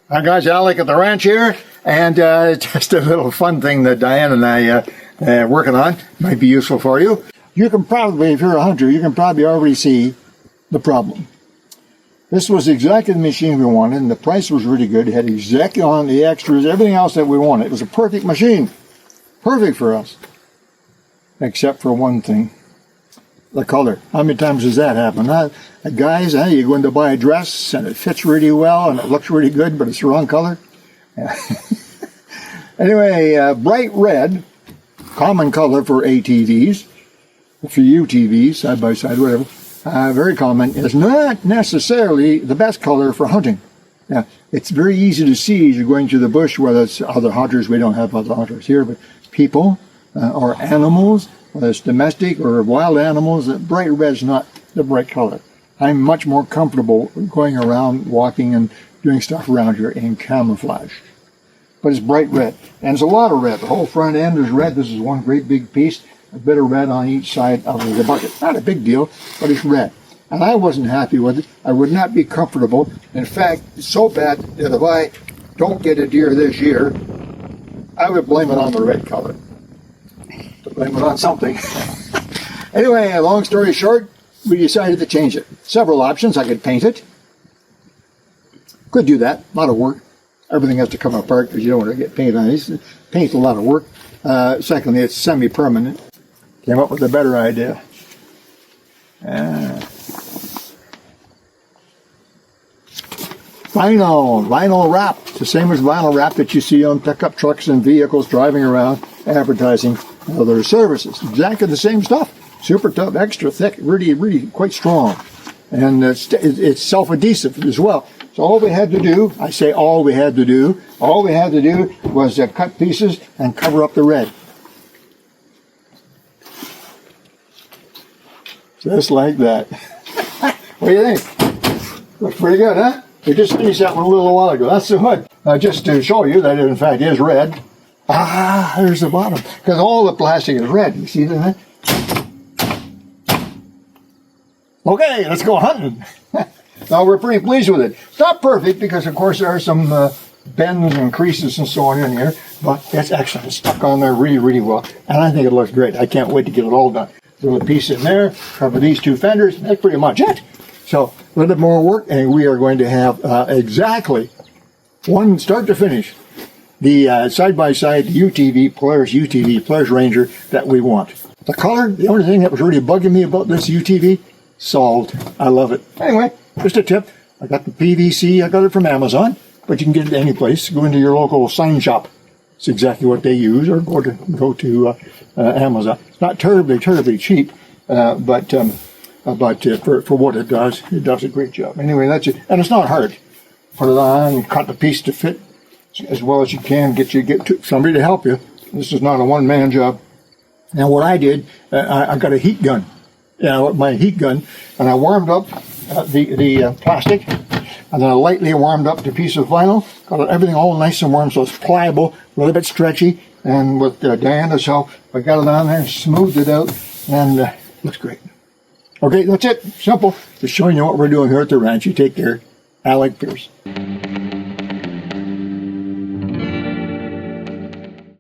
Hi guys, Alec at the ranch here, and just a little fun thing that Diane and I are working on. Might be useful for you. You can probably, if you're a hunter, you can probably already see the problem. This was exactly the machine we wanted, and the price was really good. It had exactly on the extras, everything else that we wanted. It was a perfect machine. Perfect for us. Except for one thing. The color. How many times does that happen? Guys, you're going to buy a dress and it fits really well and it looks really good, but it's the wrong color. Anyway, bright red, common color for ATVs, for UTVs, side by side, whatever, very common, is not necessarily the best color for hunting. Now, it's very easy to see as you're going through the bush, whether it's other hunters, we don't have other hunters here, but people or animals, whether it's domestic or wild animals, that bright red is not the bright color. I'm much more comfortable going around, walking and doing stuff around here in camouflage. But it's bright red. And it's a lot of red. The whole front end is red. This is one great big piece. A bit of red on each side of the bucket. Not a big deal, but it's red. And I wasn't happy with it. I would not be comfortable. In fact, it's so bad that if I don't get a deer this year, I would blame it on the red color. To blame it on something. Anyway, long story short, we decided to change it. Several options. I could paint it. Could do that. A lot of work. Everything has to come apart because you don't want to get paint on these. Paint's a lot of work. Secondly, it's semi-permanent. Came up with a better idea. Vinyl wrap. It's the same as vinyl wrap that you see on pickup trucks and vehicles driving around advertising other services. Exactly the same stuff. Super tough, extra thick, really quite strong. And it's self-adhesive as well. So all we had to do, I say all we had to do was cut pieces and cover up the red. Just like that. What do you think? Looks pretty good, huh? We just finished that one a little while ago. That's the hood. Just to show you that it in fact is red. There's the bottom. Because all the plastic is red. You see that? Okay, let's go hunting. Now, we're pretty pleased with it. It's not perfect because, of course, there are some bends and creases and so on in here, but it's excellent. It's stuck on there really well, and I think it looks great. I can't wait to get it all done. Throw a piece in there, cover these two fenders, that's pretty much it. So, a little bit more work, and we are going to have exactly one start to finish, the side-by-side UTV, Polaris Ranger that we want. The color, the only thing that was really bugging me about this UTV, solved. I love it. Anyway, just a tip. I got the PVC. I got it from Amazon, but you can get it any place. Go into your local sign shop. It's exactly what they use, or go to Amazon. It's not terribly cheap, but for what it does a great job. Anyway, that's it. And it's not hard. Put it on, cut the piece to fit as well as you can. Get somebody to help you. This is not a one-man job. Now, what I did, I got a heat gun. My heat gun, and I warmed up the plastic, and then I lightly warmed up the piece of vinyl, got everything all nice and warm so it's pliable, a little bit stretchy, and with Diana's help, I got it on there, smoothed it out, and looks great. Okay, that's it. Simple. Just showing you what we're doing here at the ranch. You take care. Alec Peirce.